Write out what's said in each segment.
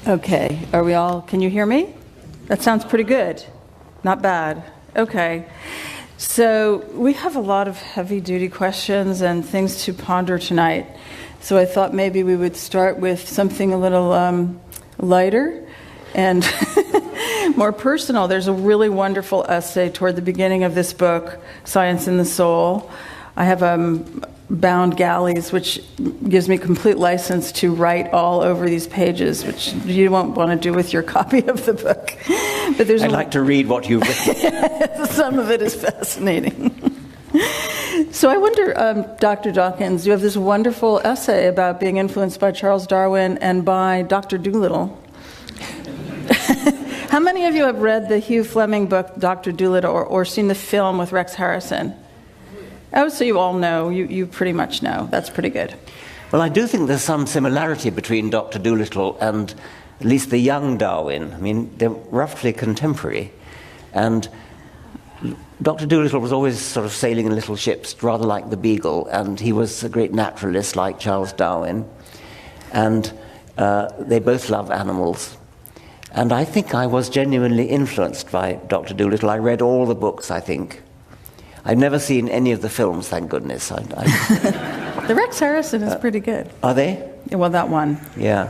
Okay, are we all, can you hear me? That sounds pretty good. Not bad. Okay. So we have a lot of heavy-duty questions and things to ponder tonight. So I thought maybe we would start with something a little lighter and more personal. There's a really wonderful essay toward the beginning of this book, Science in the Soul. I have bound galleys, which gives me complete license to write all over these pages, which you won't want to do with your copy of the book. But I'd like to read what you've written. Some of it is fascinating. So I wonder, Dr. Dawkins, you have this wonderful essay about being influenced by Charles Darwin and by Dr. Dolittle. How many of you have read the Hugh Fleming book, Dr. Dolittle, or seen the film with Rex Harrison? Oh, so you all know. You pretty much know. That's pretty good. Well, I do think there's some similarity between Dr. Dolittle and at least the young Darwin. I mean, they're roughly contemporary. And Dr. Dolittle was always sort of sailing in little ships, rather like the Beagle, and he was a great naturalist like Charles Darwin. And they both love animals. And I think I was genuinely influenced by Dr. Dolittle. I read all the books, I think. I've never seen any of the films, thank goodness. The Rex Harrison is pretty good. Are they? Well, that one. Yeah.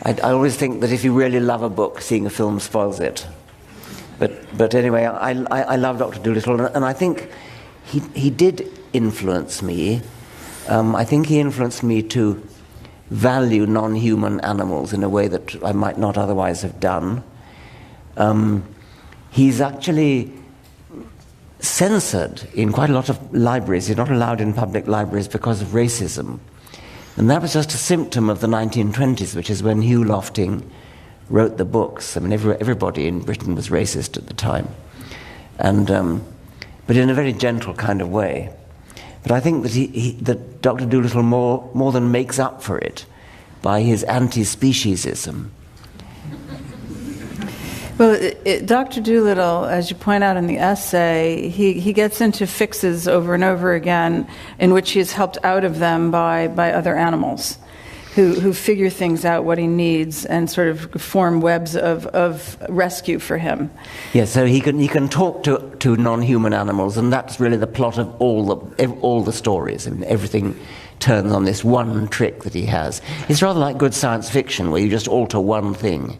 I always think that if you really love a book, seeing a film spoils it. But anyway, I love Dr. Dolittle, and I think he did influence me. I think he influenced me to value non-human animals in a way that I might not otherwise have done. He's actually censored in quite a lot of libraries. He's not allowed in public libraries because of racism. And that was just a symptom of the 1920s, which is when Hugh Lofting wrote the books. I mean, everybody in Britain was racist at the time. And, but in a very gentle kind of way. But I think that that Dr. Dolittle more than makes up for it by his anti-speciesism. Well, Dr. Dolittle, as you point out in the essay, he gets into fixes over and over again in which he is helped out of them by other animals who figure things out, what he needs, and sort of form webs of rescue for him. Yeah, so he can talk to non-human animals, and that's really the plot of all the stories. I mean, everything turns on this one trick that he has. It's rather like good science fiction, where you just alter one thing,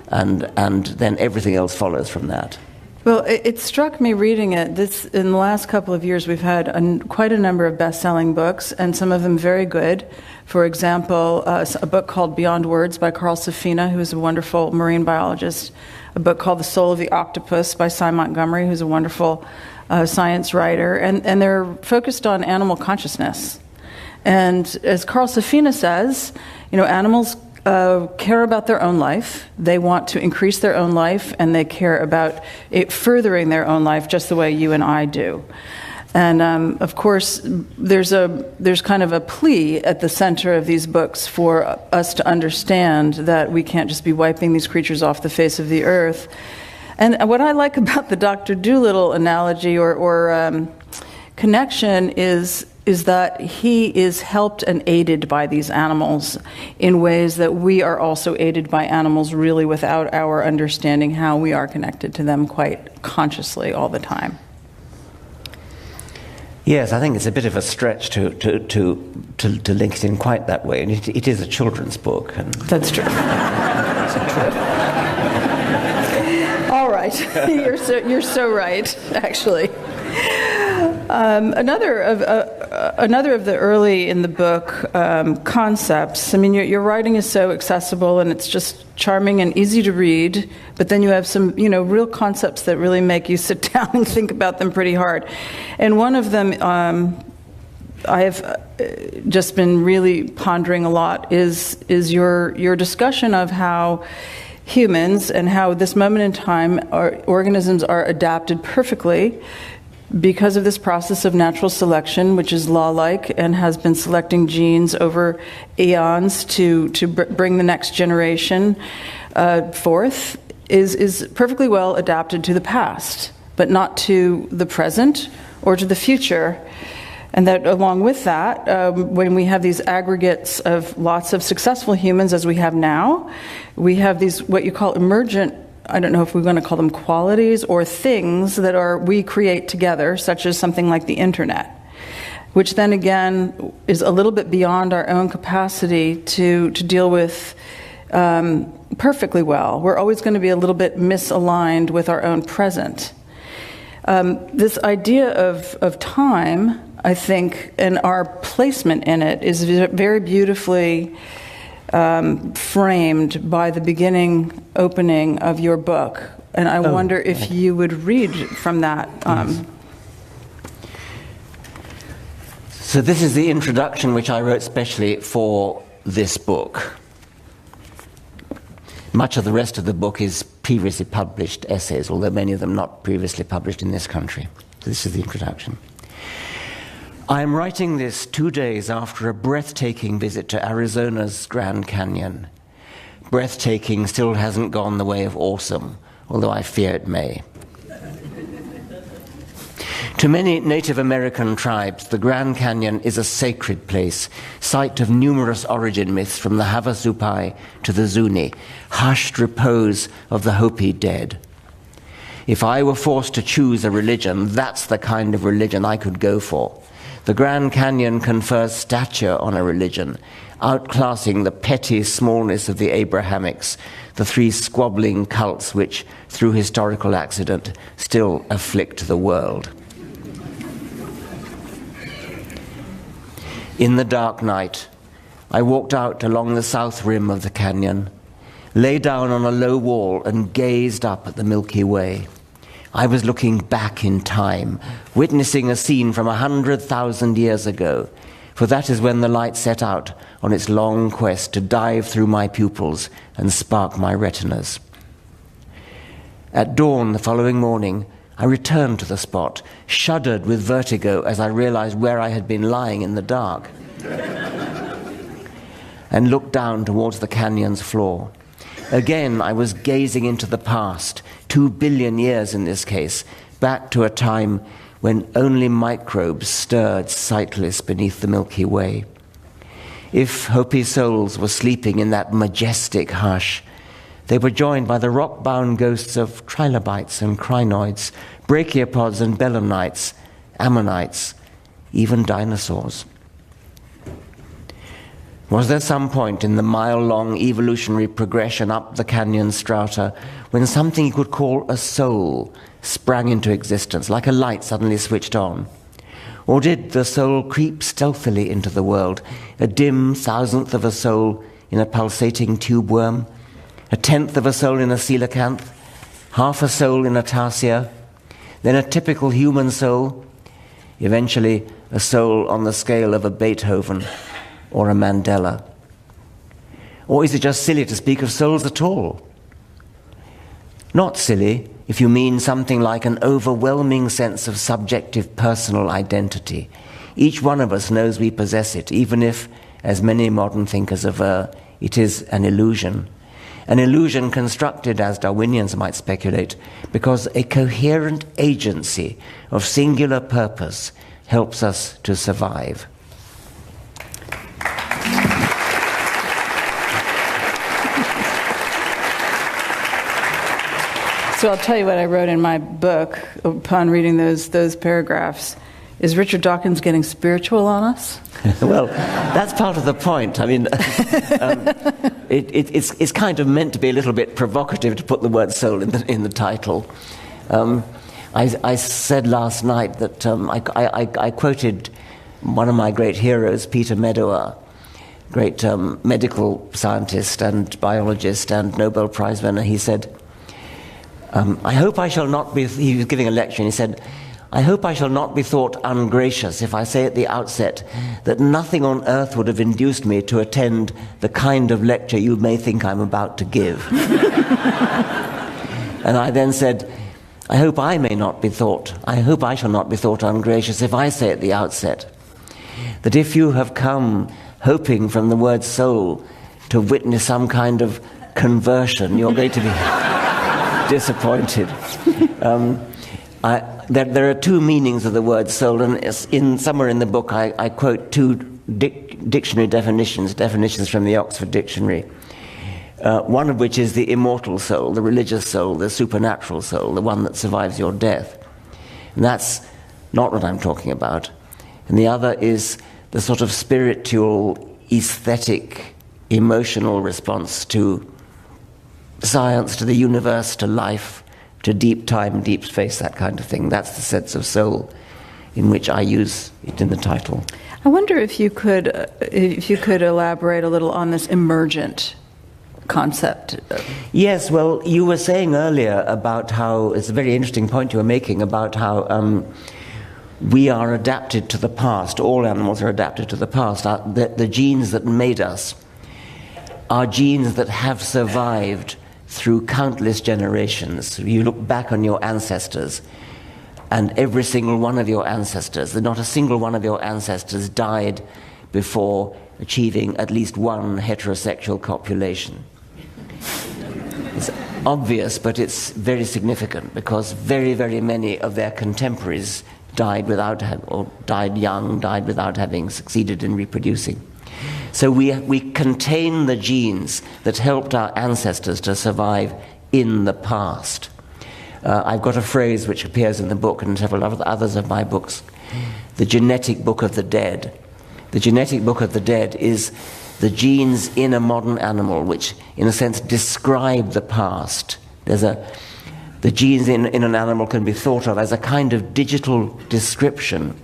and then everything else follows from that. Well, it struck me reading it. In the last couple of years, we've had quite a number of best-selling books, and some of them very good. For example, a book called Beyond Words by Carl Safina, who is a wonderful marine biologist. A book called The Soul of the Octopus by Cy Montgomery, who's a wonderful science writer. And they're focused on animal consciousness. And as Carl Safina says, animals care about their own life. They want to increase their own life, and they care about it furthering their own life just the way you and I do. And of course, there's kind of a plea at the center of these books for us to understand that we can't just be wiping these creatures off the face of the earth. And what I like about the Dr. Dolittle analogy or connection is that he is helped and aided by these animals in ways that we are also aided by animals, really without our understanding how we are connected to them quite consciously all the time. Yes, I think it's a bit of a stretch to link it in quite that way, and it is a children's book. And that's true. That's true. All right, you're so right, actually. Another of the early in the book concepts. I mean, your writing is so accessible and it's just charming and easy to read. But then you have some, real concepts that really make you sit down and think about them pretty hard. And one of them I have just been really pondering a lot is your discussion of how humans and how this moment in time organisms are adapted perfectly because of this process of natural selection, which is law-like and has been selecting genes over eons to bring the next generation forth, is perfectly well adapted to the past, but not to the present or to the future. And that along with that, when we have these aggregates of lots of successful humans as we have now, we have these what you call emergent, I don't know if we're going to call them qualities or things that we create together, such as something like the internet, which then again is a little bit beyond our own capacity to deal with perfectly well. We're always going to be a little bit misaligned with our own present. This idea of time, I think, and our placement in it is very beautifully framed by the beginning opening of your book. And I wonder if you would read from that. Yes. So this is the introduction which I wrote specially for this book. Much of the rest of the book is previously published essays, although many of them not previously published in this country. So this is the introduction. I am writing this 2 days after a breathtaking visit to Arizona's Grand Canyon. Breathtaking still hasn't gone the way of awesome, although I fear it may. To many Native American tribes, the Grand Canyon is a sacred place, site of numerous origin myths from the Havasupai to the Zuni, hushed repose of the Hopi dead. If I were forced to choose a religion, that's the kind of religion I could go for. The Grand Canyon confers stature on a religion, outclassing the petty smallness of the Abrahamics, the three squabbling cults which, through historical accident, still afflict the world. In the dark night, I walked out along the south rim of the canyon, lay down on a low wall and gazed up at the Milky Way. I was looking back in time, witnessing a scene from 100,000 years ago, for that is when the light set out on its long quest to dive through my pupils and spark my retinas. At dawn the following morning, I returned to the spot, shuddered with vertigo as I realized where I had been lying in the dark, and looked down towards the canyon's floor. Again, I was gazing into the past, 2 billion years in this case, back to a time when only microbes stirred sightless beneath the Milky Way. If Hopi souls were sleeping in that majestic hush, they were joined by the rock-bound ghosts of trilobites and crinoids, brachiopods and belemnites, ammonites, even dinosaurs. Was there some point in the mile-long evolutionary progression up the canyon strata when something you could call a soul sprang into existence, like a light suddenly switched on? Or did the soul creep stealthily into the world, a dim thousandth of a soul in a pulsating tube worm, a tenth of a soul in a coelacanth, half a soul in a tarsier, then a typical human soul, eventually a soul on the scale of a Beethoven or a Mandela? Or is it just silly to speak of souls at all? Not silly if you mean something like an overwhelming sense of subjective personal identity. Each one of us knows we possess it, even if, as many modern thinkers aver, it is an illusion. An illusion constructed, as Darwinians might speculate, because a coherent agency of singular purpose helps us to survive. So I'll tell you what I wrote in my book upon reading those paragraphs. Is Richard Dawkins getting spiritual on us? Well, that's part of the point. I mean, it's kind of meant to be a little bit provocative to put the word soul in the title. I said last night that I quoted one of my great heroes, Peter Medawar, great medical scientist and biologist and Nobel Prize winner. He said, I hope I shall not be, he was giving a lecture, and he said, I hope I shall not be thought ungracious if I say at the outset that nothing on earth would have induced me to attend the kind of lecture you may think I'm about to give. And I then said, I hope I shall not be thought ungracious if I say at the outset that if you have come hoping from the word soul to witness some kind of conversion, you're going to be disappointed. there are two meanings of the word soul, and somewhere in the book I quote two dictionary definitions from the Oxford Dictionary. One of which is the immortal soul, the religious soul, the supernatural soul, the one that survives your death. And that's not what I'm talking about. And the other is the sort of spiritual, aesthetic, emotional response to science, to the universe, to life, to deep time, deep space, that kind of thing. That's the sense of soul in which I use it in the title. I wonder if you could elaborate a little on this emergent concept. Yes, well, you were saying earlier about how, it's a very interesting point you were making, about how we are adapted to the past. All animals are adapted to the past. The genes that made us are genes that have survived through countless generations. You look back on your ancestors, and every single one of your ancestors, not a single one of your ancestors died before achieving at least one heterosexual copulation. It's obvious, but it's very significant, because very, very many of their contemporaries died died young, died without having succeeded in reproducing. So we contain the genes that helped our ancestors to survive in the past. I've got a phrase which appears in the book and several others of my books, the genetic book of the dead. The genetic book of the dead is the genes in a modern animal which, in a sense, describe the past. The genes in an animal can be thought of as a kind of digital description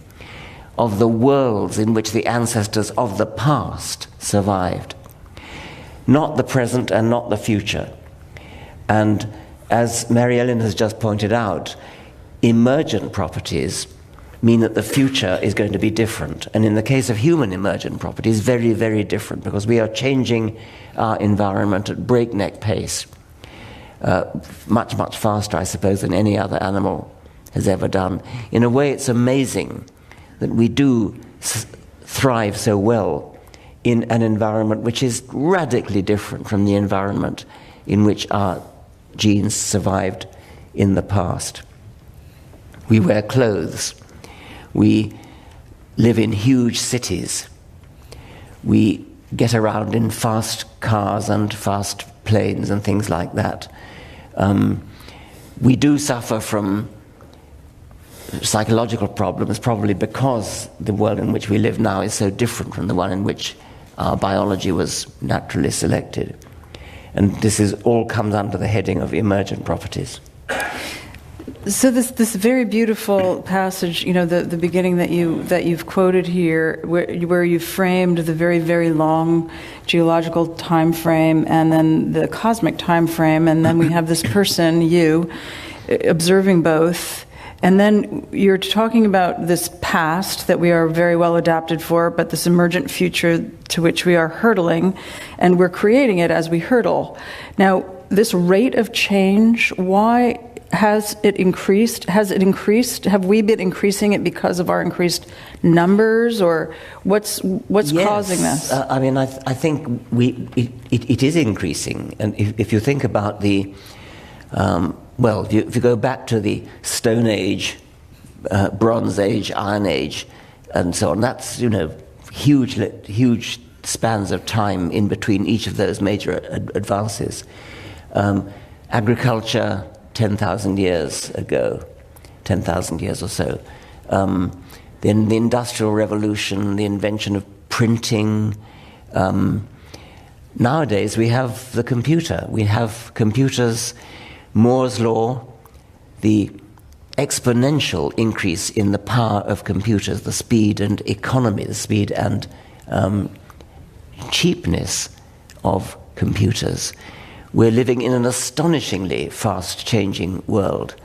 of the worlds in which the ancestors of the past survived. Not the present and not the future. And as Mary Ellen has just pointed out, emergent properties mean that the future is going to be different. And in the case of human emergent properties, very, very different, because we are changing our environment at breakneck pace, much, much faster, I suppose, than any other animal has ever done. In a way, it's amazing that we do thrive so well in an environment which is radically different from the environment in which our genes survived in the past. We wear clothes. We live in huge cities. We get around in fast cars and fast planes and things like that. We do suffer from psychological problems, probably because the world in which we live now is so different from the one in which our biology was naturally selected. And this all comes under the heading of emergent properties. So this very beautiful passage, the beginning that you've quoted here, where you framed the very, very long geological time frame and then the cosmic time frame, and then we have this person, you, observing both. And then you're talking about this past that we are very well adapted for, but this emergent future to which we are hurtling, and we're creating it as we hurtle. Now, this rate of change, why has it increased? Has it increased? Have we been increasing it because of our increased numbers, or what's causing this? I think it is increasing, and if you think about the if you go back to the Stone Age, Bronze Age, Iron Age, and so on, that's huge spans of time in between each of those major advances. Agriculture, 10,000 years ago, 10,000 years or so. Then the Industrial Revolution, the invention of printing. Nowadays we have the computer. We have computers. Moore's law, the exponential increase in the power of computers, the speed and economy, the speed and cheapness of computers. We're living in an astonishingly fast-changing world,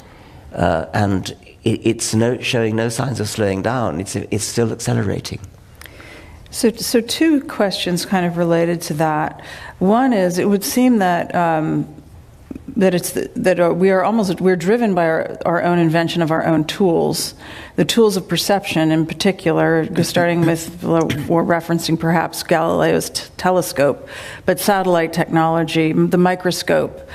and it's showing no signs of slowing down. It's still accelerating. So two questions kind of related to that. One is, it would seem that we're driven by our own invention of our own tools, the tools of perception in particular, starting with, or referencing perhaps Galileo's telescope, but satellite technology, the microscope,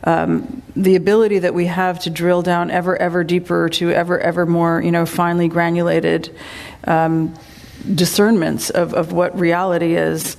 the ability that we have to drill down ever deeper to ever more, finely granulated discernments of what reality is.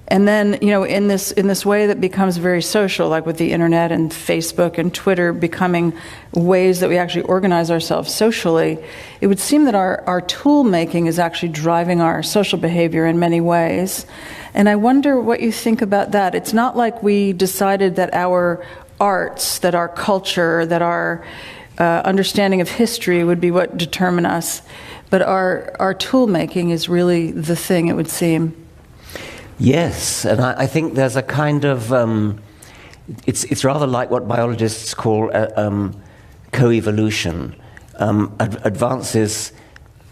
And then, in this way that becomes very social, like with the internet and Facebook and Twitter becoming ways that we actually organize ourselves socially, it would seem that our tool making is actually driving our social behavior in many ways. And I wonder what you think about that. It's not like we decided that our arts, that our culture, that our understanding of history would be what determine us, but our tool making is really the thing, it would seem. Yes, and I think there's a kind of it's rather like what biologists call co-evolution. Advances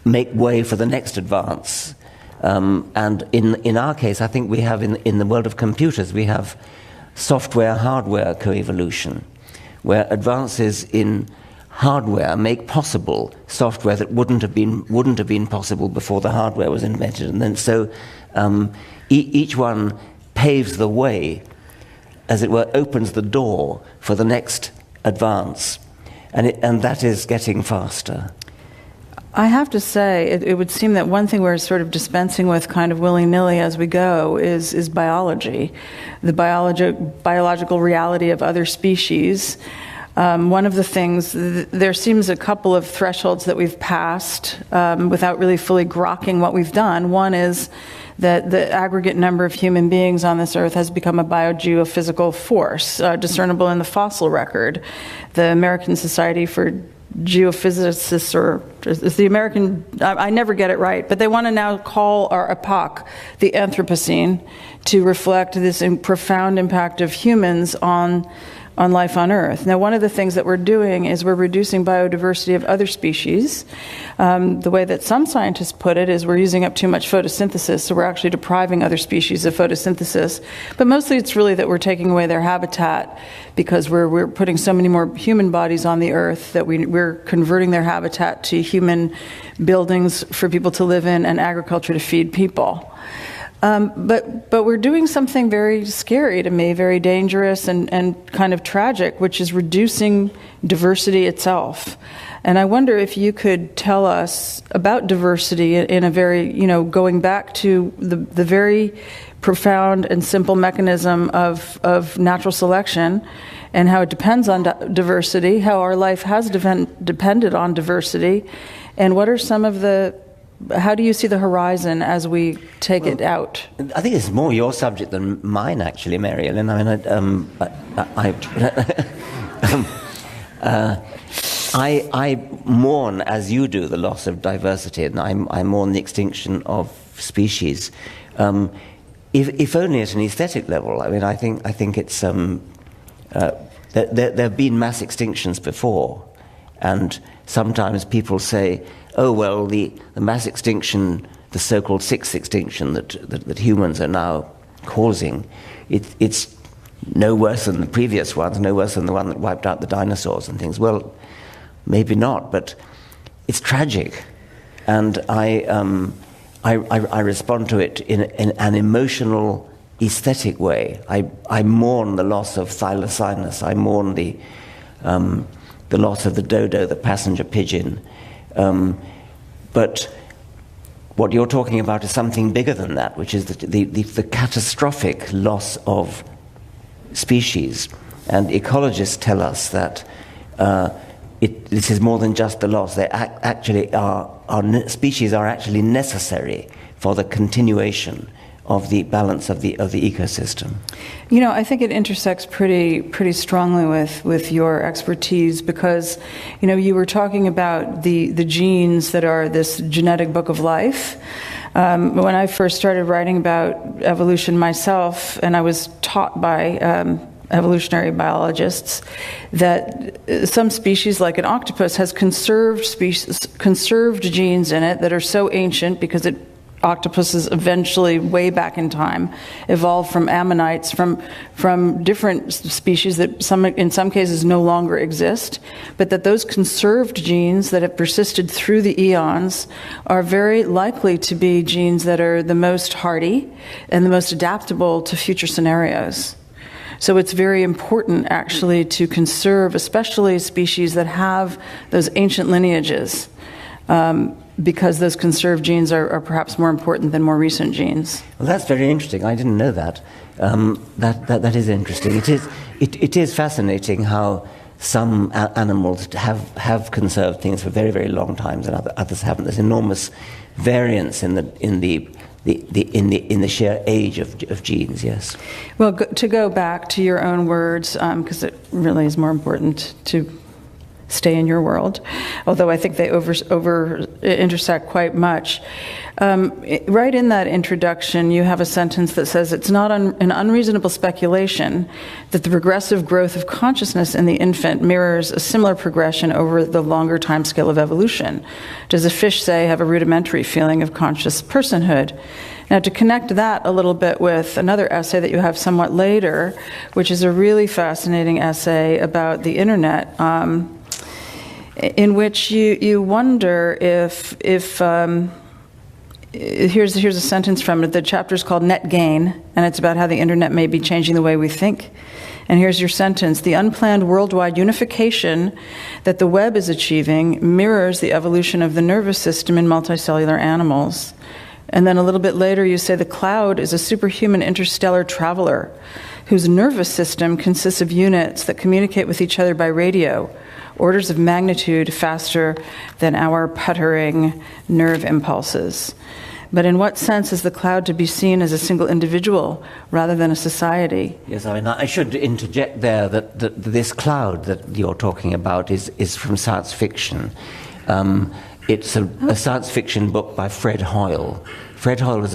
make way for the next advance, and in our case, I think we have in the world of computers we have software-hardware co-evolution, where advances in hardware make possible software that wouldn't have been possible before the hardware was invented, and then so. Each one paves the way, as it were, opens the door for the next advance, and that is getting faster. I have to say, it would seem that one thing we're sort of dispensing with kind of willy-nilly as we go is biology, the biological reality of other species. One of the things, there seems a couple of thresholds that we've passed without really fully grokking what we've done. One is that the aggregate number of human beings on this earth has become a biogeophysical force, discernible in the fossil record. The American Society for Geophysicists, or is the American, I never get it right, but they want to now call our epoch the Anthropocene to reflect this profound impact of humans on life on Earth. Now, one of the things that we're doing is we're reducing biodiversity of other species. The way that some scientists put it is we're using up too much photosynthesis, so we're actually depriving other species of photosynthesis. But mostly it's really that we're taking away their habitat because we're putting so many more human bodies on the Earth that we're converting their habitat to human buildings for people to live in and agriculture to feed people. But we're doing something very scary to me, very dangerous and kind of tragic, which is reducing diversity itself. And I wonder if you could tell us about diversity in a very, going back to the very profound and simple mechanism of natural selection and how it depends on diversity, how our life has depended on diversity, and what are some of how do you see the horizon as we take it out? I think it's more your subject than mine, actually, Mary Ellen. I mourn, as you do, the loss of diversity, and I mourn the extinction of species. If only at an aesthetic level. I think it's there have been mass extinctions before, and sometimes people say, oh, well, the mass extinction, the so-called sixth extinction that humans are now causing, it's no worse than the previous ones, no worse than the one that wiped out the dinosaurs and things. Well, maybe not, but it's tragic. And I respond to it in an emotional, aesthetic way. I mourn the loss of Thylacinus. I mourn the loss of the dodo, the passenger pigeon. But what you're talking about is something bigger than that, which is the catastrophic loss of species. And ecologists tell us that this is more than just the loss. They actually species are actually necessary for the continuation of the balance of the ecosystem. I think it intersects pretty strongly with your expertise because, you were talking about the genes that are this genetic book of life. When I first started writing about evolution myself, and I was taught by evolutionary biologists that some species, like an octopus, has conserved genes in it that are so ancient because octopuses eventually, way back in time, evolved from ammonites, from different species that in some cases no longer exist, but that those conserved genes that have persisted through the eons are very likely to be genes that are the most hardy and the most adaptable to future scenarios. So it's very important, actually, to conserve, especially species that have those ancient lineages, because those conserved genes are perhaps more important than more recent genes. Well, that's very interesting. I didn't know that. That is interesting. It is fascinating how some animals have conserved things for very, very long times, and others haven't. There's enormous variance in the sheer age of genes. Yes. Well, to go back to your own words, because it really is more important to stay in your world, although I think they intersect quite much. Right in that introduction, you have a sentence that says, it's not an unreasonable speculation that the progressive growth of consciousness in the infant mirrors a similar progression over the longer time scale of evolution. Does a fish, say, have a rudimentary feeling of conscious personhood? Now, to connect that a little bit with another essay that you have somewhat later, which is a really fascinating essay about the internet, in which you wonder if here's a sentence from it. The chapter is called Net Gain, and it's about how the internet may be changing the way we think. And here's your sentence: the unplanned worldwide unification that the web is achieving mirrors the evolution of the nervous system in multicellular animals. And then a little bit later you say the cloud is a superhuman interstellar traveler whose nervous system consists of units that communicate with each other by radio, orders of magnitude faster than our puttering nerve impulses. But in what sense is the cloud to be seen as a single individual rather than a society? Yes, I mean, I should interject there that this cloud that you're talking about is from science fiction. It's a science fiction book by Fred Hoyle. Fred Hoyle was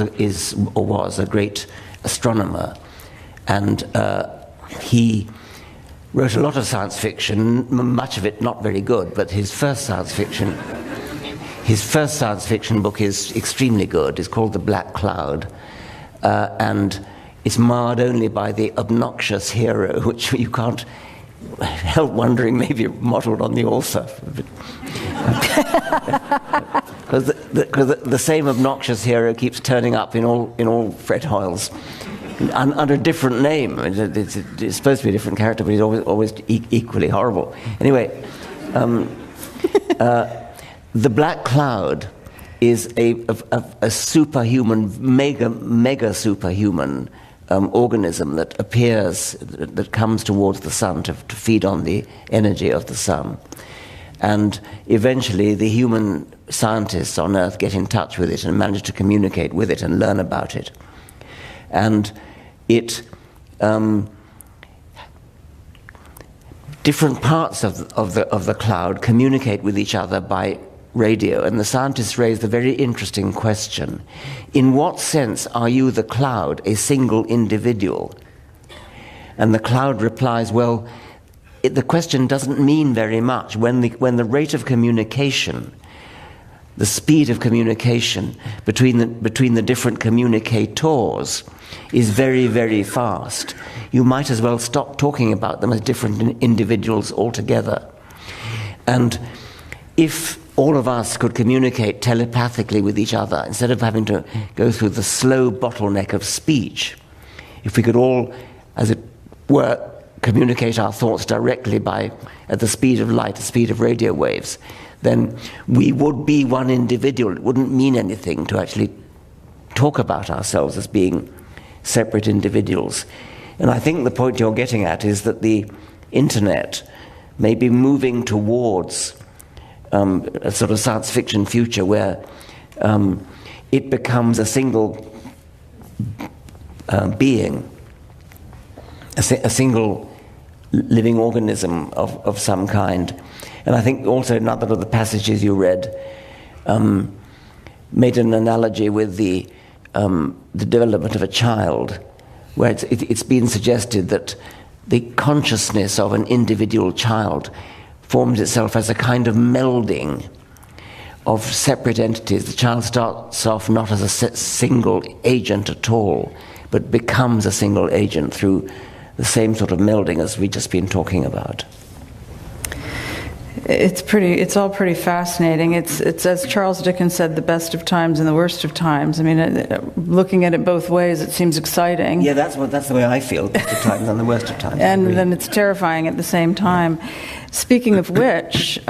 a great astronomer, and he wrote a lot of science fiction, much of it not very good, but his first science fiction book is extremely good. It's called The Black Cloud, and it's marred only by the obnoxious hero, which you can't help wondering maybe modelled on the author. Because the same obnoxious hero keeps turning up in all Fred Hoyle's under a different name. It's supposed to be a different character, but he's always equally horrible. Anyway, the Black Cloud is a superhuman, mega superhuman organism that appears, that comes towards the sun to feed on the energy of the sun. And eventually the human scientists on Earth get in touch with it and manage to communicate with it and learn about it. And it, different parts of the cloud communicate with each other by radio, and the scientists raise the very interesting question: in what sense are you, the cloud, a single individual? And the cloud replies, well, the question doesn't mean very much. When the rate of communication, the speed of communication between the different communicators is very, very fast, you might as well stop talking about them as different individuals altogether. And if all of us could communicate telepathically with each other, instead of having to go through the slow bottleneck of speech, if we could all, as it were, communicate our thoughts directly at the speed of light, the speed of radio waves, then we would be one individual. It wouldn't mean anything to actually talk about ourselves as being separate individuals. And I think the point you're getting at is that the internet may be moving towards a sort of science fiction future where it becomes a single being, a single living organism of some kind. And I think also another of the passages you read made an analogy with the development of a child, where it's been suggested that the consciousness of an individual child forms itself as a kind of melding of separate entities. The child starts off not as a single agent at all, but becomes a single agent through the same sort of melding as we've just been talking about. It's all pretty fascinating. It's as Charles Dickens said, the best of times and the worst of times. I mean, looking at it both ways, it seems exciting. Yeah, that's the way I feel. Best of times and the worst of times. And then it's terrifying at the same time. Speaking of which,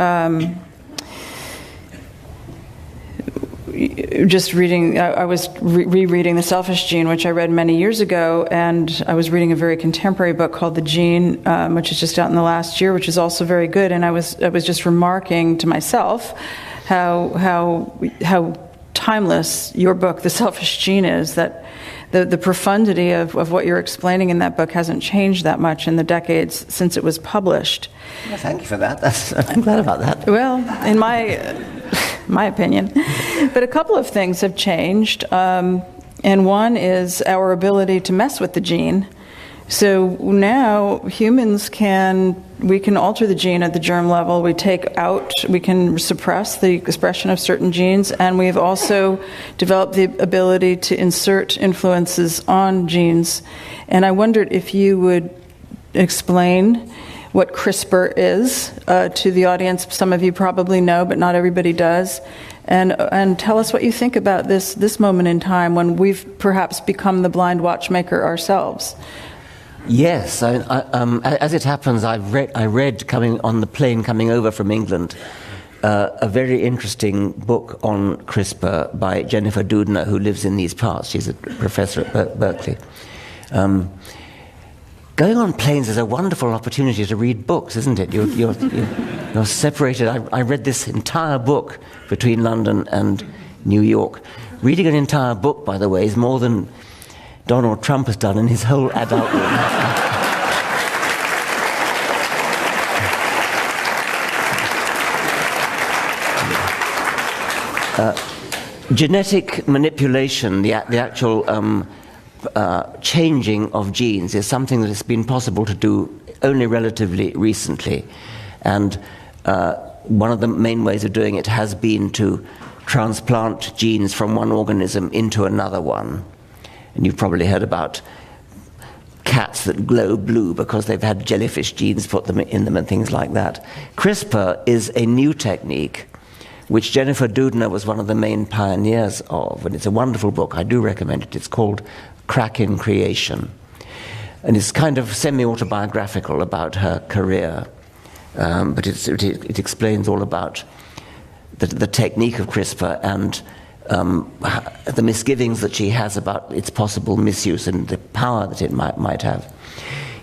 just reading, I was rereading The Selfish Gene, which I read many years ago, and I was reading a very contemporary book called The Gene, which is just out in the last year, which is also very good. And I was just remarking to myself how timeless your book, The Selfish Gene, is. That the profundity of what you're explaining in that book hasn't changed that much in the decades since it was published. Well, thank you for that. I'm glad about that. Well, in my opinion. But a couple of things have changed, and one is our ability to mess with the gene. So now humans we can alter the gene at the germ level. We can suppress the expression of certain genes, and we've also developed the ability to insert influences on genes. And I wondered if you would explain what CRISPR is to the audience. Some of you probably know, but not everybody does. And tell us what you think about this moment in time when we've perhaps become the blind watchmaker ourselves. Yes, as it happens, I read coming on the plane coming over from England a very interesting book on CRISPR by Jennifer Doudna, who lives in these parts. She's a professor at Berkeley. Going on planes is a wonderful opportunity to read books, isn't it? You're separated. I read this entire book between London and New York. Reading an entire book, by the way, is more than Donald Trump has done in his whole adult life. Genetic manipulation, the actual changing of genes, is something that has been possible to do only relatively recently. And one of the main ways of doing it has been to transplant genes from one organism into another one. And you've probably heard about cats that glow blue because they've had jellyfish genes put them in them and things like that. CRISPR is a new technique which Jennifer Doudna was one of the main pioneers of, and it's a wonderful book. I do recommend it. It's called Crack in Creation, and it's kind of semi-autobiographical about her career, but it explains all about the technique of CRISPR and the misgivings that she has about its possible misuse and the power that it might have.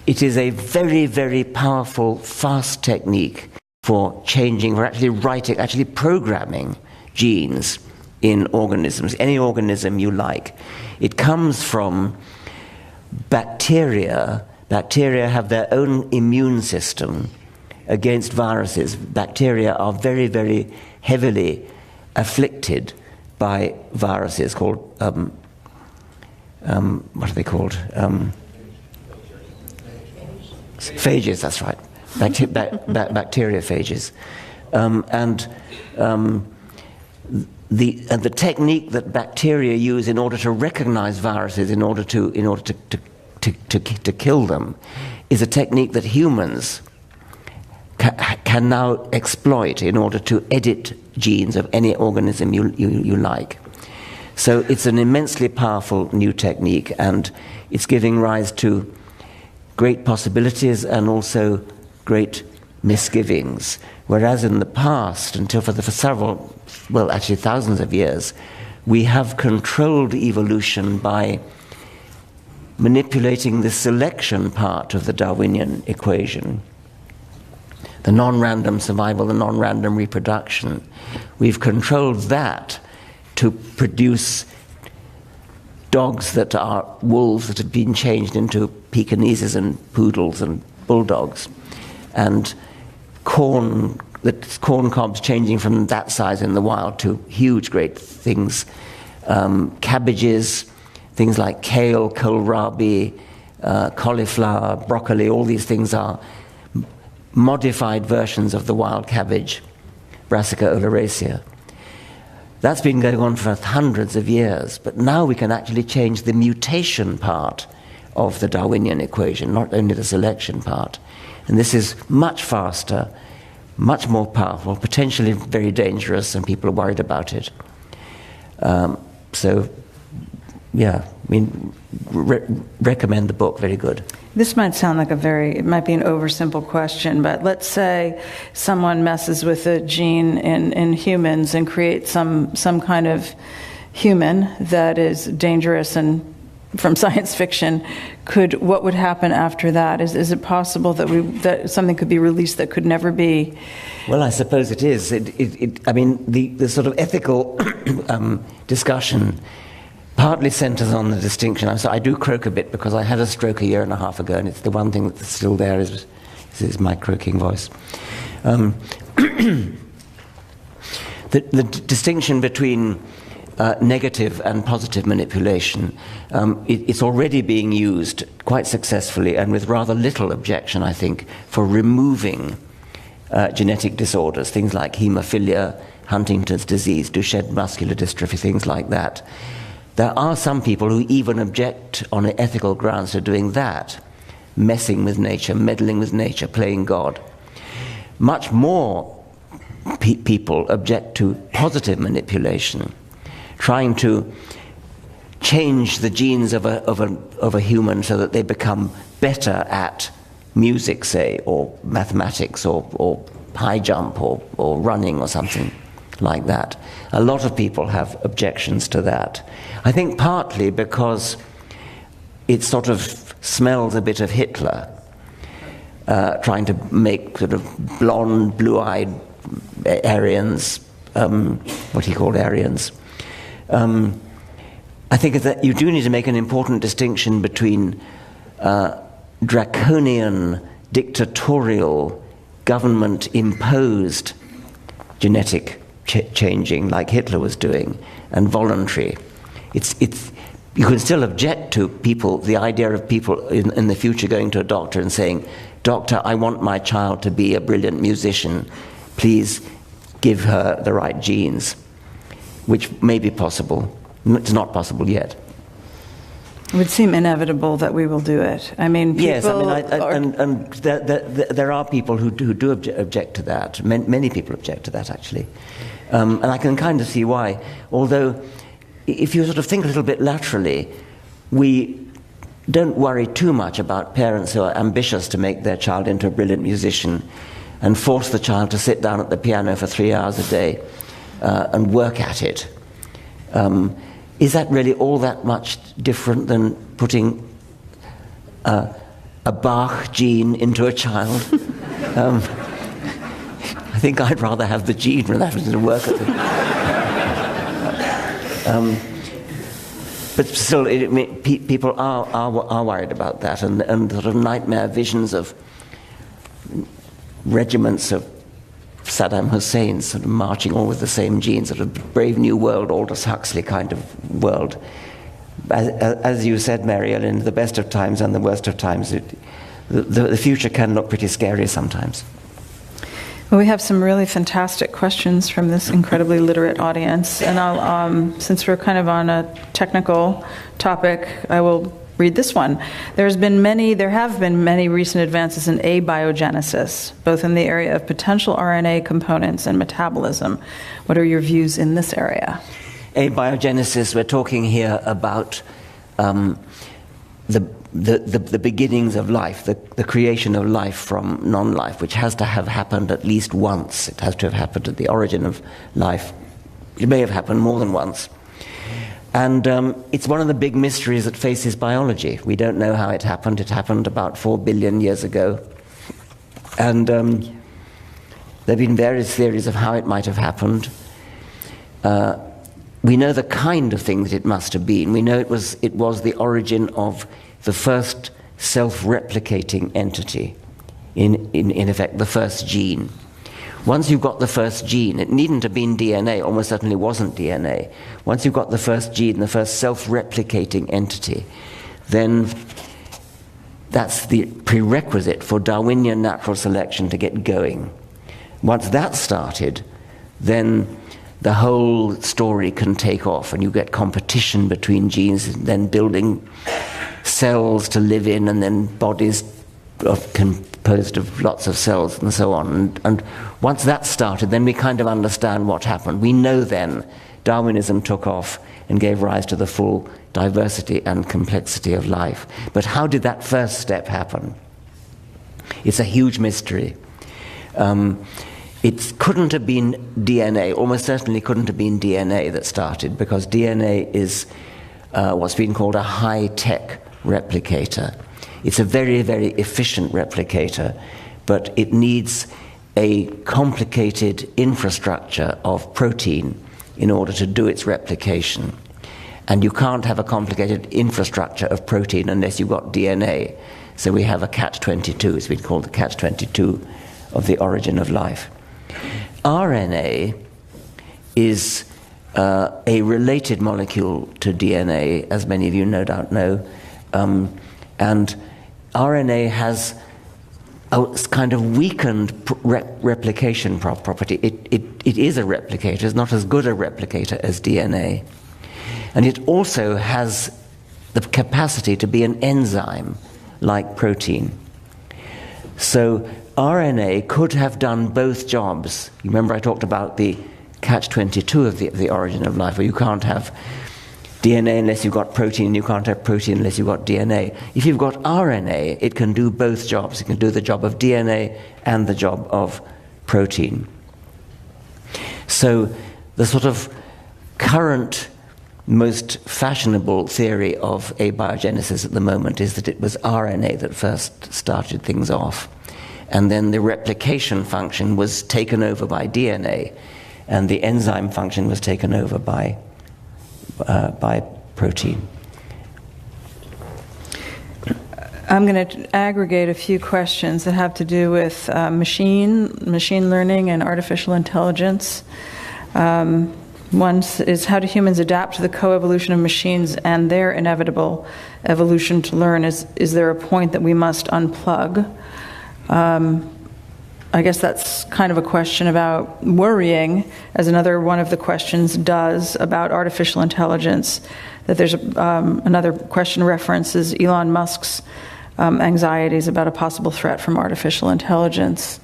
It is a very, very powerful, fast technique for changing, for actually programming genes in organisms, any organism you like. It comes from bacteria. Bacteria have their own immune system against viruses. Bacteria are very, very heavily afflicted by viruses called, what are they called? Phages, that's right. Bacteriophages. The technique that bacteria use in order to recognize viruses, in order to kill them, is a technique that humans can now exploit in order to edit genes of any organism you like. So it's an immensely powerful new technique, and it's giving rise to great possibilities and also great misgivings. Whereas in the past, until for several, well, actually thousands of years, we have controlled evolution by manipulating the selection part of the Darwinian equation, the non-random survival, the non-random reproduction. We've controlled that to produce dogs that are wolves that have been changed into Pekinese and poodles and bulldogs, and corn cobs changing from that size in the wild to huge, great things. Cabbages, things like kale, kohlrabi, cauliflower, broccoli, all these things are modified versions of the wild cabbage, Brassica oleracea. That's been going on for hundreds of years, but now we can actually change the mutation part of the Darwinian equation, not only the selection part. And this is much faster, much more powerful, potentially very dangerous, and people are worried about it. So, yeah, I mean, recommend the book, very good. This might sound like it might be an oversimple question, but let's say someone messes with a gene in humans and creates some kind of human that is dangerous and from science fiction. What would happen after that? Is it possible that something could be released that could never be? Well, I suppose it is. I mean, the sort of ethical discussion partly centers on the distinction. I do croak a bit because I had a stroke a year and a half ago, and it's the one thing that's still there is my croaking voice. The distinction between negative and positive manipulation, it's already being used quite successfully and with rather little objection, I think, for removing genetic disorders, things like haemophilia, Huntington's disease, Duchenne muscular dystrophy, things like that. There are some people who even object on ethical grounds to doing that, messing with nature, meddling with nature, playing God. Much more people object to positive manipulation, trying to change the genes of a human so that they become better at music, say, or mathematics, or high jump, or running, or something like that. A lot of people have objections to that. I think partly because it sort of smells a bit of Hitler, trying to make sort of blonde, blue-eyed Aryans, what he called Aryans. I think that you do need to make an important distinction between draconian, dictatorial, government-imposed genetic changing, like Hitler was doing, and voluntary. You can still object to people, the idea of people in the future going to a doctor and saying, "Doctor, I want my child to be a brilliant musician. Please give her the right genes," which may be possible. It's not possible yet. It would seem inevitable that we will do it. I mean, people... Yes, I mean, and there are people who do object to that. Many people object to that, actually. And I can kind of see why. Although, if you sort of think a little bit laterally, we don't worry too much about parents who are ambitious to make their child into a brilliant musician and force the child to sit down at the piano for 3 hours a day and work at it. Is that really all that much different than putting a Bach gene into a child? I think I'd rather have the gene rather than to work at it. But still, people are worried about that, and sort of nightmare visions of regiments of Saddam Hussein sort of marching all with the same genes, sort of Brave New World, Aldous Huxley kind of world. As you said, Marielle, in the best of times and the worst of times, the future can look pretty scary sometimes. Well, we have some really fantastic questions from this incredibly literate audience, and I'll, since we're kind of on a technical topic, I will read this one. There have been many recent advances in abiogenesis, both in the area of potential RNA components and metabolism. What are your views in this area? Abiogenesis, we're talking here about the beginnings of life, the creation of life from non-life, which has to have happened at least once. It has to have happened at the origin of life. It may have happened more than once. And it's one of the big mysteries that faces biology. We don't know how it happened. It happened about 4 billion years ago. And there have been various theories of how it might have happened. We know the kind of thing that it must have been. We know it was the origin of the first self-replicating entity, in effect, the first gene. Once you've got the first gene, it needn't have been DNA, almost certainly wasn't DNA. Once you've got the first gene, the first self-replicating entity, then that's the prerequisite for Darwinian natural selection to get going. Once that's started, then the whole story can take off, and you get competition between genes, and then building cells to live in, and then bodies composed of lots of cells and so on. And once that started, then we kind of understand what happened. We know then Darwinism took off and gave rise to the full diversity and complexity of life. But how did that first step happen? It's a huge mystery. It couldn't have been DNA, almost certainly couldn't have been DNA that started, because DNA is what's been called a high-tech replicator. It's a very, very efficient replicator, but it needs a complicated infrastructure of protein in order to do its replication. And you can't have a complicated infrastructure of protein unless you've got DNA. So we have a catch-22. It's been called the catch-22 of the origin of life. RNA is a related molecule to DNA, as many of you no doubt know. And RNA has a kind of weakened replication property. It is a replicator. It's not as good a replicator as DNA. And it also has the capacity to be an enzyme, like protein. So RNA could have done both jobs. You remember I talked about the catch-22 of the origin of life, where you can't have DNA unless you've got protein, and you can't have protein unless you've got DNA. If you've got RNA, it can do both jobs. It can do the job of DNA and the job of protein. So the sort of current most fashionable theory of abiogenesis at the moment is that it was RNA that first started things off. And then the replication function was taken over by DNA, and the enzyme function was taken over by protein. I'm going to aggregate a few questions that have to do with machine learning and artificial intelligence. One is, how do humans adapt to the coevolution of machines and their inevitable evolution to learn? Is there a point that we must unplug? I guess that's kind of a question about worrying, as another one of the questions does about artificial intelligence. That there's another question references Elon Musk's anxieties about a possible threat from artificial intelligence.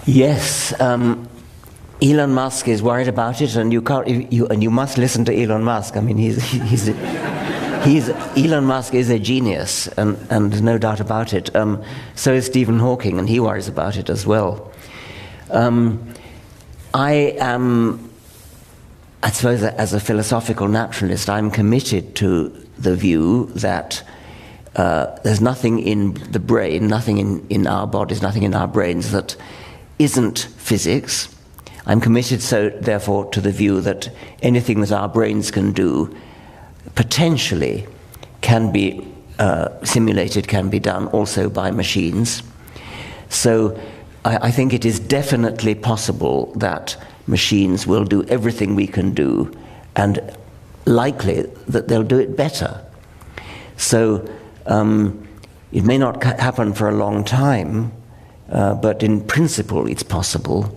Yes. Elon Musk is worried about it, and you must listen to Elon Musk. I mean, Elon Musk is a genius, and there's no doubt about it. So is Stephen Hawking, and he worries about it as well. I suppose, as a philosophical naturalist, I'm committed to the view that there's nothing in the brain, nothing in our bodies, nothing in our brains that isn't physics. I'm committed, so therefore, to the view that anything that our brains can do potentially can be simulated, can be done also by machines. So I think it is definitely possible that machines will do everything we can do, and likely that they'll do it better. So it may not happen for a long time, but in principle it's possible.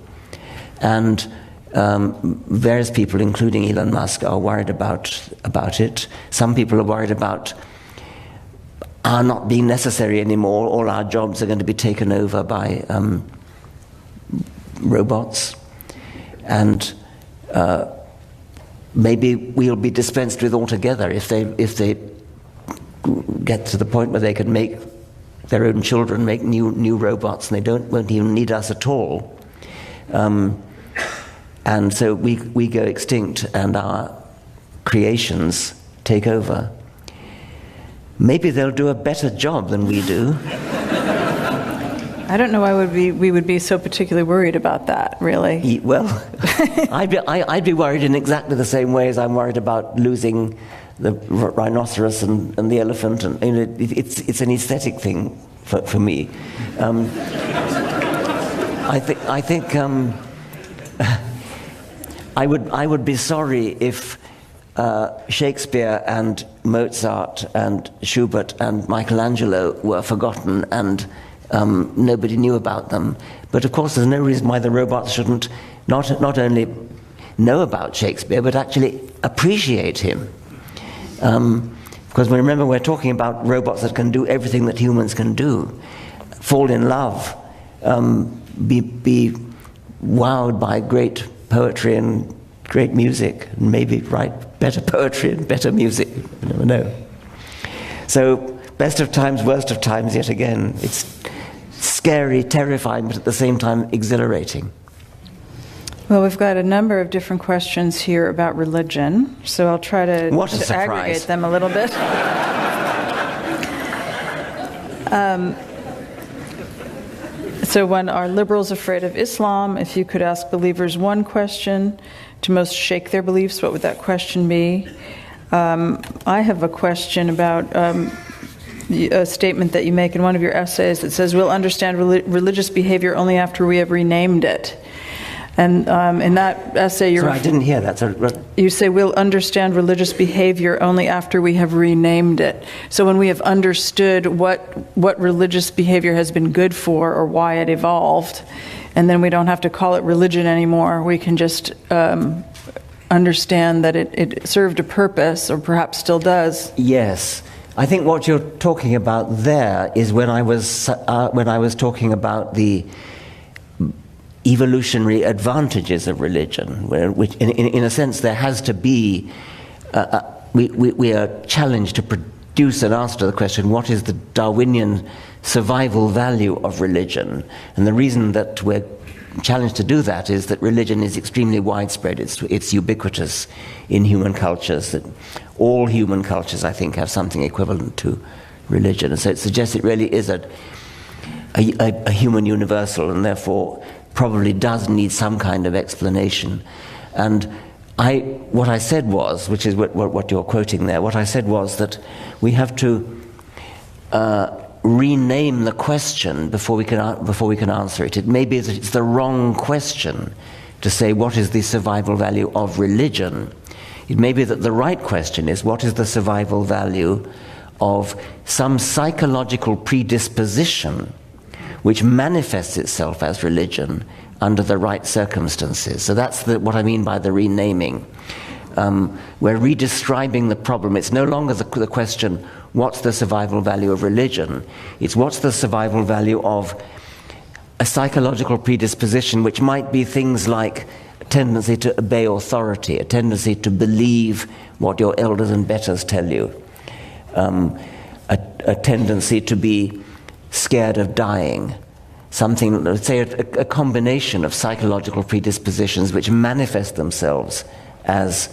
And various people, including Elon Musk, are worried about it. Some people are worried about our not being necessary anymore. All our jobs are going to be taken over by robots, and maybe we'll be dispensed with altogether if they get to the point where they can make their own children make new robots, and they won't even need us at all. And so we go extinct, and our creations take over. Maybe they'll do a better job than we do. I don't know why we would be so particularly worried about that, really. Well, I'd be worried in exactly the same way as I'm worried about losing the rhinoceros and the elephant. And it's an aesthetic thing for me. I think I would be sorry if Shakespeare and Mozart and Schubert and Michelangelo were forgotten and nobody knew about them. But of course, there's no reason why the robots shouldn't not only know about Shakespeare, but actually appreciate him. Of Because remember, we're talking about robots that can do everything that humans can do. Fall in love, be wowed by great poetry and great music, and maybe write better poetry and better music. You never know. So, best of times, worst of times, yet again. It's scary, terrifying, but at the same time exhilarating. Well, we've got a number of different questions here about religion, so I'll try to aggregate them a little bit. So one, are liberals afraid of Islam? If you could ask believers one question to most shake their beliefs, what would that question be? I have a question about a statement that you make in one of your essays that says, we'll understand religious behavior only after we have renamed it. And in that essay, Sorry, I didn't hear that. Sorry. You say we'll understand religious behavior only after we have renamed it. So when we have understood what religious behavior has been good for or why it evolved, and then we don't have to call it religion anymore, we can just understand that it served a purpose, or perhaps still does. Yes. I think what you're talking about there is when I was talking about the evolutionary advantages of religion, which in a sense there has to be, we are challenged to produce an answer to the question, what is the Darwinian survival value of religion? And the reason that we're challenged to do that is that religion is extremely widespread, it's ubiquitous in human cultures, that all human cultures, I think, have something equivalent to religion. And so it suggests it really is a human universal, and therefore probably does need some kind of explanation. And what I said was, which is what you're quoting there, what I said was that we have to rename the question before we can answer it. It may be that it's the wrong question to say what is the survival value of religion. It may be that the right question is what is the survival value of some psychological predisposition which manifests itself as religion under the right circumstances. So that's what I mean by the renaming. We're redescribing the problem. It's no longer the question, what's the survival value of religion? It's what's the survival value of a psychological predisposition, which might be things like a tendency to obey authority, a tendency to believe what your elders and betters tell you, a tendency to be scared of dying, something, let's say, a combination of psychological predispositions which manifest themselves as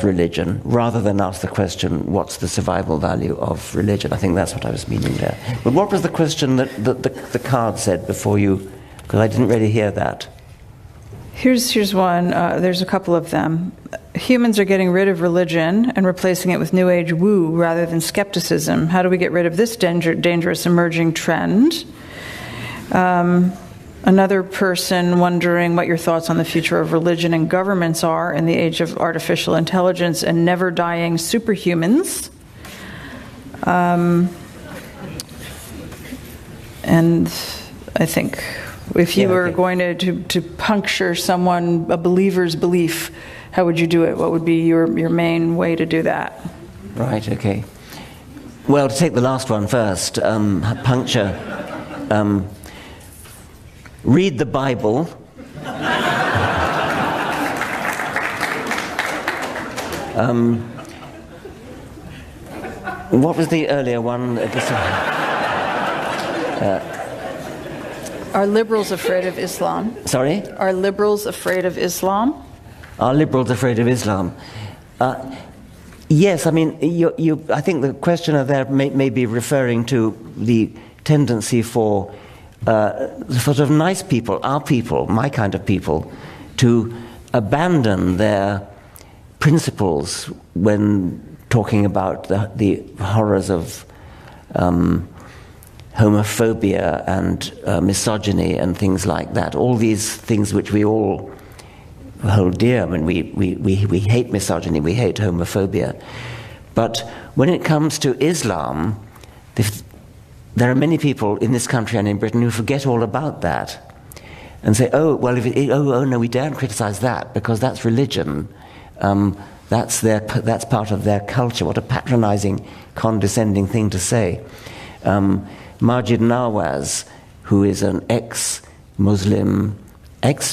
religion, rather than ask the question, what's the survival value of religion? I think that's what I was meaning there. But what was the question that the card said before you, because I didn't really hear that. Here's one. There's a couple of them. Humans are getting rid of religion and replacing it with New Age woo rather than skepticism. How do we get rid of this dangerous emerging trend? Another person wondering what your thoughts on the future of religion and governments are in the age of artificial intelligence and never-dying superhumans. And I think if you were going to puncture someone, a believer's belief, how would you do it? What would be your main way to do that? Right, okay. Well, to take the last one first, puncture. Read the Bible. What was the earlier one? Are liberals afraid of Islam? Sorry? Are liberals afraid of Islam? Are liberals afraid of Islam? Yes, I mean, I think the questioner there may be referring to the tendency for sort of nice people, our people, my kind of people, to abandon their principles when talking about the horrors of homophobia and misogyny and things like that. All these things which we all hold dear. I mean, we hate misogyny, we hate homophobia. But when it comes to Islam, there are many people in this country and in Britain who forget all about that and say, oh, well, no, we daren't criticize that because that's religion. That's part of their culture. What a patronizing, condescending thing to say. Majid Nawaz, who is an ex-Muslim,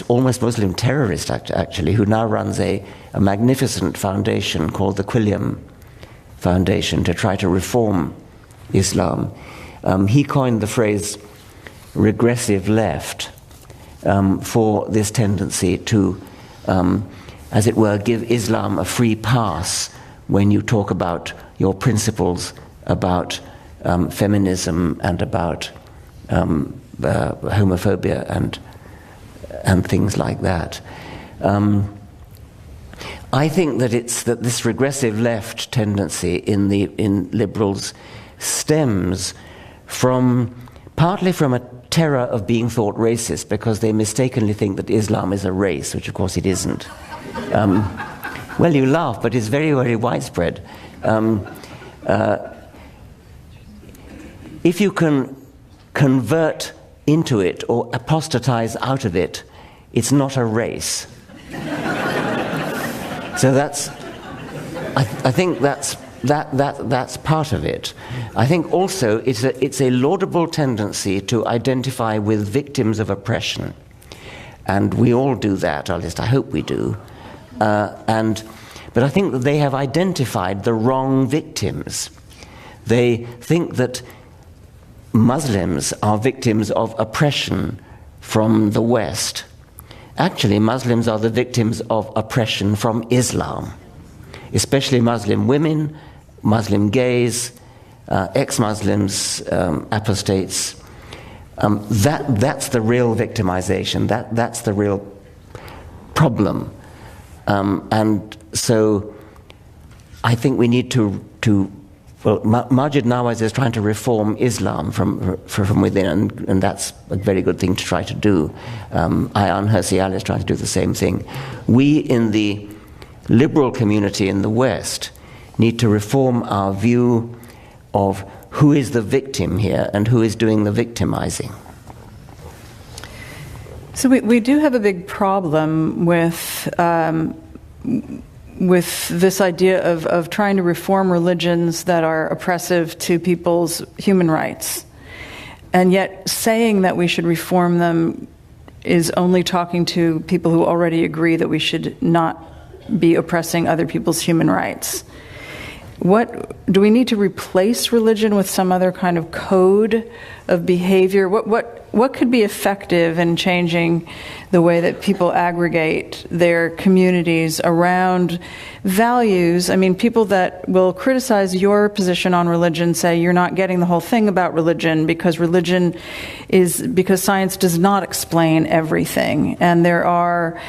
almost Muslim terrorist actually, who now runs a magnificent foundation called the Quilliam Foundation to try to reform Islam. He coined the phrase regressive left for this tendency to, as it were, give Islam a free pass when you talk about your principles about feminism and about homophobia and things like that. I think that this regressive left tendency in liberals stems partly from a terror of being thought racist, because they mistakenly think that Islam is a race, which of course it isn't. Well, you laugh, but it's very, very widespread. If you can convert into it or apostatize out of it, it's not a race. So I think that's part of it. I think also it's a laudable tendency to identify with victims of oppression, and we all do that, or at least I hope we do. But I think that they have identified the wrong victims. They think that Muslims are victims of oppression from the West. Actually, Muslims are the victims of oppression from Islam, especially Muslim women, Muslim gays, ex-Muslims, apostates. That's the real victimization. That's the real problem. And so I think we need to Majid Nawaz is trying to reform Islam from within, and that's a very good thing to try to do. Ayaan Hirsi Ali is trying to do the same thing. We in the liberal community in the West need to reform our view of who is the victim here and who is doing the victimizing. So we do have a big problem with this idea of trying to reform religions that are oppressive to people's human rights. And yet saying that we should reform them is only talking to people who already agree that we should not be oppressing other people's human rights. What do we need to replace religion with some other kind of code of behavior? What could be effective in changing the way that people aggregate their communities around values? I mean, people that will criticize your position on religion say you're not getting the whole thing about religion because science does not explain everything, and there are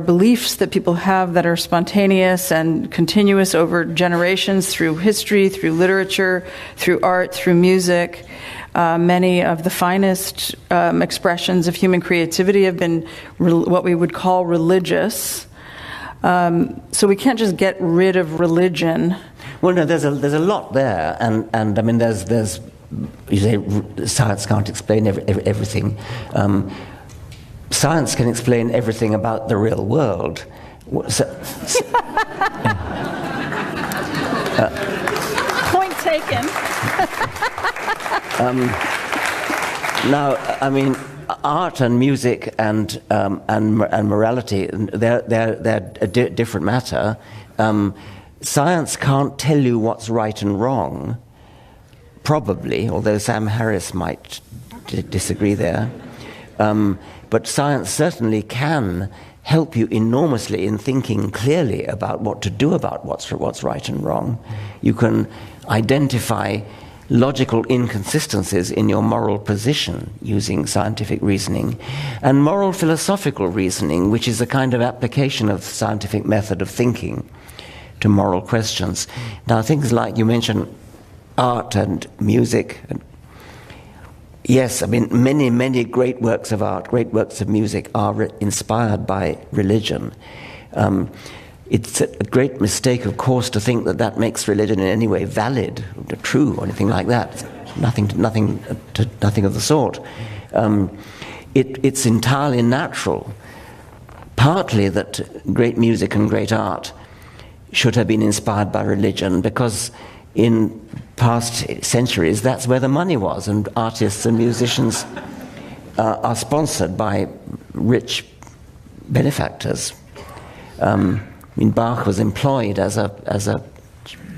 beliefs that people have that are spontaneous and continuous over generations through history, through literature, through art, through music. Many of the finest expressions of human creativity have been what we would call religious. So we can't just get rid of religion. Well, no, there's a lot there, and I mean, there's you say science can't explain everything. Science can explain everything about the real world. Point taken. Now, I mean, art and music and morality, they're a different matter. Science can't tell you what's right and wrong, probably, although Sam Harris might disagree there. But science certainly can help you enormously in thinking clearly about what to do about what's right and wrong. You can identify logical inconsistencies in your moral position using scientific reasoning, and moral philosophical reasoning, which is a kind of application of scientific method of thinking to moral questions. Now, things like you mentioned art and music. Yes, I mean, many great works of art, great works of music are inspired by religion. It's a great mistake, of course, to think that makes religion in any way valid, or true, or anything like that. Nothing of the sort. It's entirely natural, partly that great music and great art should have been inspired by religion, because in past centuries that's where the money was, and artists and musicians are sponsored by rich benefactors. Bach was employed as a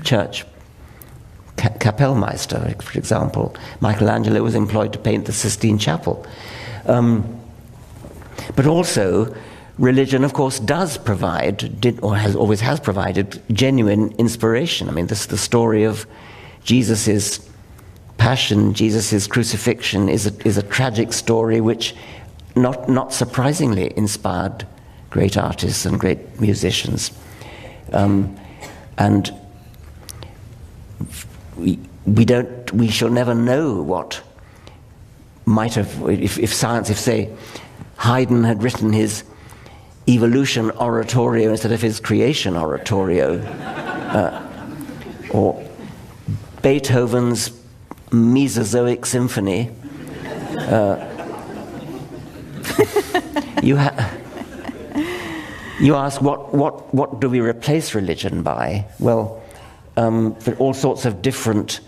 church Kapellmeister, for example. Michelangelo was employed to paint the Sistine Chapel. But also, religion, of course, does provide, always has provided, genuine inspiration. I mean, this, the story of Jesus' passion, Jesus' crucifixion, is a tragic story which, not surprisingly, inspired great artists and great musicians. And we shall never know what might have, if science, if say Haydn had written his evolution oratorio instead of his creation oratorio, or Beethoven's Mesozoic symphony, you ask what do we replace religion by? Well, for all sorts of different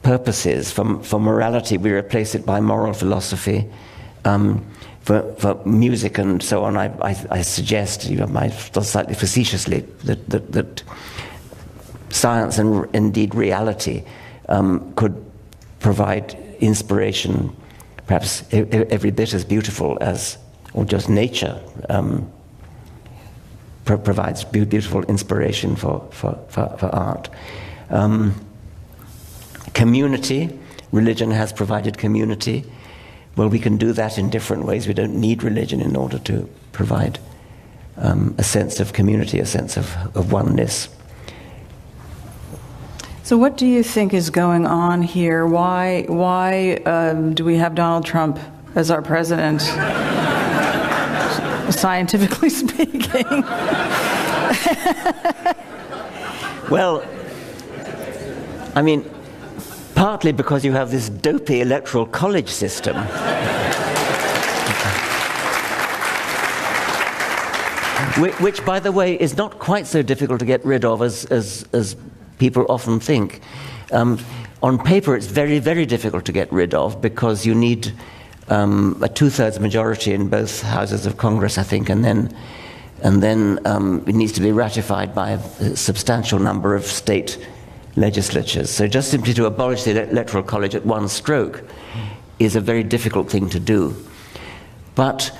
purposes. For morality, we replace it by moral philosophy. For music and so on, I suggest, slightly facetiously, that science and indeed reality could provide inspiration, perhaps every bit as beautiful as, or just nature provides beautiful inspiration for art. Community, religion has provided community. Well, we can do that in different ways. We don't need religion in order to provide a sense of community, a sense of oneness. So what do you think is going on here? Why do we have Donald Trump as our president, scientifically speaking? Well, I mean, partly because you have this dopey electoral college system. Which, by the way, is not quite so difficult to get rid of as people often think. On paper, it's very, very difficult to get rid of, because you need a two-thirds majority in both houses of Congress, I think, and then it needs to be ratified by a substantial number of state legislatures. So just simply to abolish the electoral college at one stroke is a very difficult thing to do. But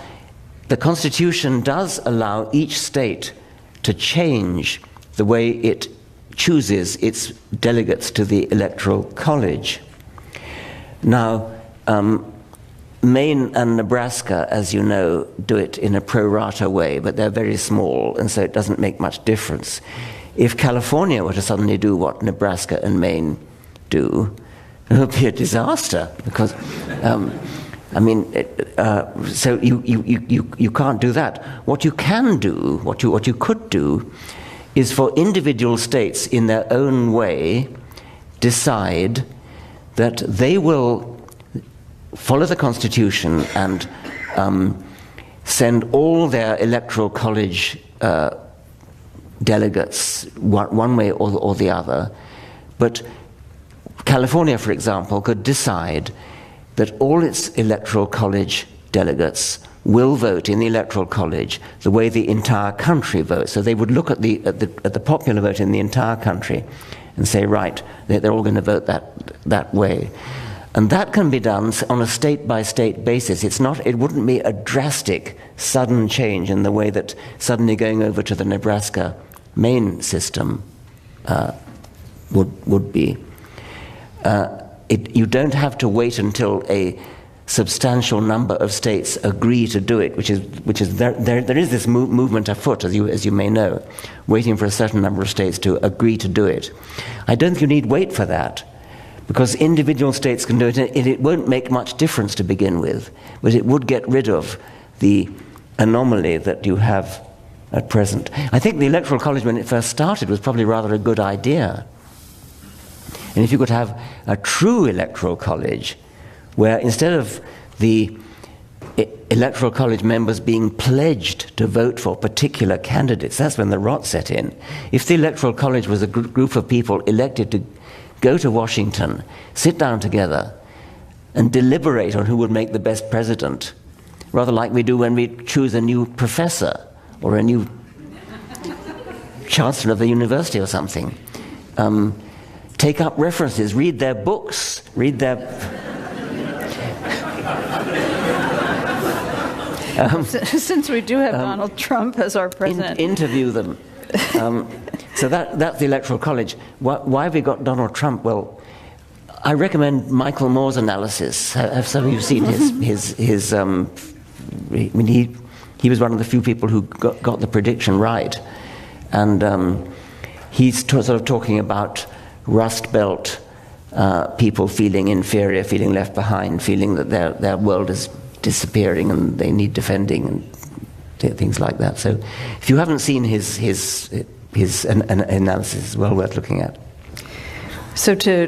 the Constitution does allow each state to change the way it chooses its delegates to the electoral college. Now, Maine and Nebraska, as you know, do it in a pro rata way, but they're very small, and so it doesn't make much difference. If California were to suddenly do what Nebraska and Maine do, it would be a disaster, because, so you can't do that. What you can do, what you could do, is for individual states in their own way decide that they will follow the Constitution and send all their electoral college delegates one way or the other. But California, for example, could decide that all its electoral college delegates will vote in the electoral college the way the entire country votes. So they would look at the popular vote in the entire country and say, right, they're all going to vote that way. And that can be done on a state-by-state basis. It wouldn't be a drastic, sudden change in the way that suddenly going over to the Nebraska-Maine system would be. You don't have to wait until a substantial number of states agree to do it, which is there is this movement afoot, as you may know, waiting for a certain number of states to agree to do it. I don't think you need wait for that, because individual states can do it, and it won't make much difference to begin with, but it would get rid of the anomaly that you have at present. I think the Electoral College, when it first started, was probably rather a good idea. And if you could have a true Electoral College, where instead of the Electoral College members being pledged to vote for particular candidates. That's when the rot set in. If the Electoral College was a group of people elected to go to Washington, sit down together, and deliberate on who would make the best president, rather like we do when we choose a new professor or a new chancellor of a university or something. Take up references, read their books, read their... Since we do have Donald Trump as our president. Interview them. So that's the Electoral College. Why have we got Donald Trump? Well, I recommend Michael Moore's analysis. Have some of you seen his I mean, he was one of the few people who got the prediction right. And he's sort of talking about Rust Belt people feeling inferior, feeling left behind, feeling that their world is disappearing and they need defending and things like that. So if you haven't seen his analysis, it's well worth looking at. So to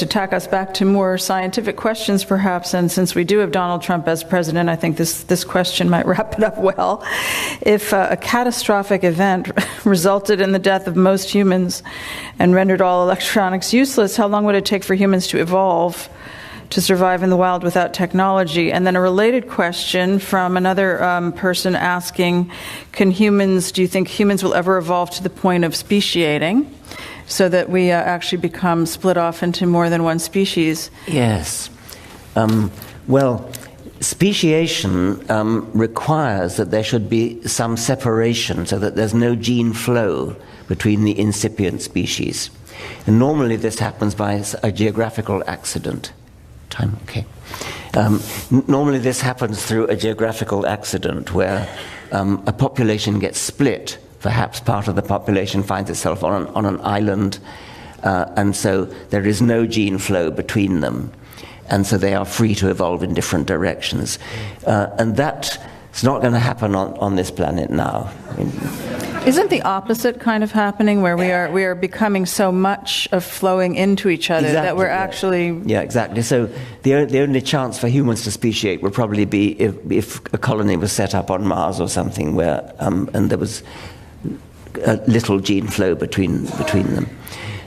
tack us back to more scientific questions, perhaps, and since we do have Donald Trump as president, I think this question might wrap it up well. If a catastrophic event resulted in the death of most humans and rendered all electronics useless, how long would it take for humans to evolve to survive in the wild without technology? And then a related question from another person asking, do you think humans will ever evolve to the point of speciating so that we actually become split off into more than one species? Yes. Well, speciation requires that there should be some separation so that there's no gene flow between the incipient species. And normally this happens by a geographical accident. Time, okay. Normally this happens through a geographical accident where a population gets split. Perhaps part of the population finds itself on an island, and so there is no gene flow between them. And so they are free to evolve in different directions. And that's not going to happen on this planet now. Isn't the opposite kind of happening, where we are becoming so much of flowing into each other that we're actually... Yeah, exactly. So the only chance for humans to speciate would probably be if a colony was set up on Mars or something where and there was a little gene flow between them.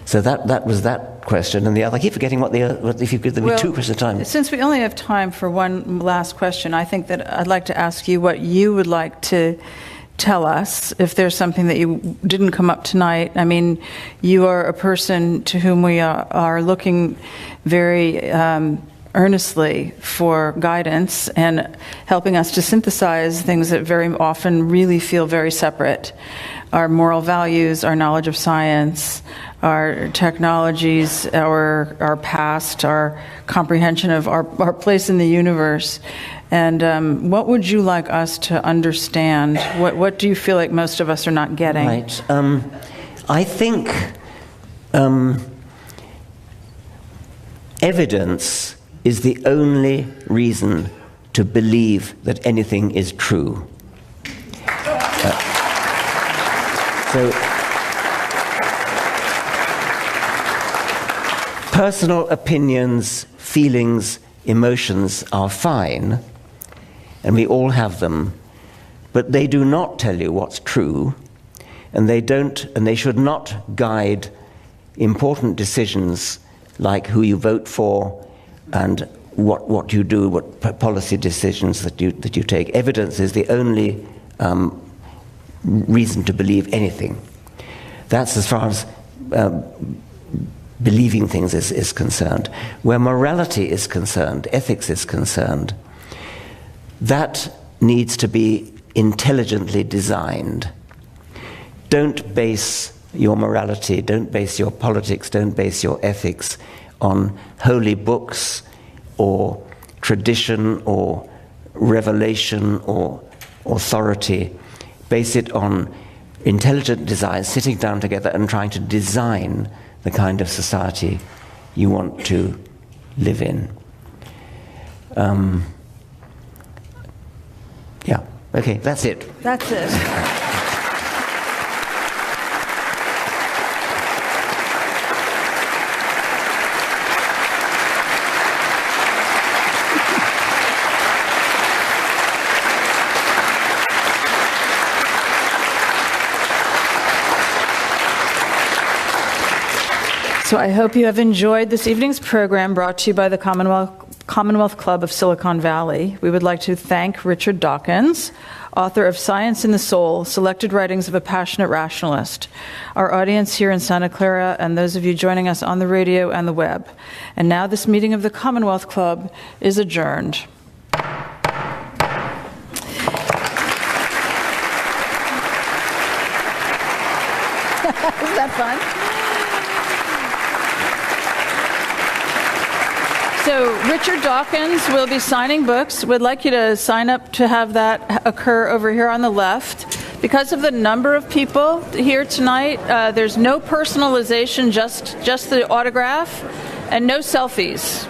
So that was that question, and the other. I keep forgetting what if you could give me 2 questions at a time. Since we only have time for one last question, I think that I'd like to ask you what you would like to tell us, if there's something that you didn't come up tonight. I mean, you are a person to whom we are looking very earnestly for guidance and helping us to synthesize things that very often really feel very separate. Our moral values, our knowledge of science, our technologies, our past, our comprehension of our place in the universe. And what would you like us to understand? What do you feel like most of us are not getting? Right. I think evidence is the only reason to believe that anything is true. So personal opinions, feelings, emotions are fine, and we all have them, but they do not tell you what's true, and they should not guide important decisions like who you vote for and what you do, what policy decisions that you take. Evidence is the only reason to believe anything. That's as far as believing things is concerned. Where morality is concerned, ethics is concerned, that needs to be intelligently designed. Don't base your morality, don't base your politics, don't base your ethics on holy books or tradition or revelation or authority. Base it on intelligent design, sitting down together and trying to design the kind of society you want to live in. Yeah, okay, that's it. That's it. So I hope you have enjoyed this evening's program brought to you by the Commonwealth Club of Silicon Valley. We would like to thank Richard Dawkins, author of Science in the Soul, Selected Writings of a Passionate Rationalist, our audience here in Santa Clara, and those of you joining us on the radio and the web. And now this meeting of the Commonwealth Club is adjourned. Isn't that fun? So Richard Dawkins will be signing books. We'd like you to sign up to have that occur over here on the left. Because of the number of people here tonight, there's no personalization, just the autograph, and no selfies.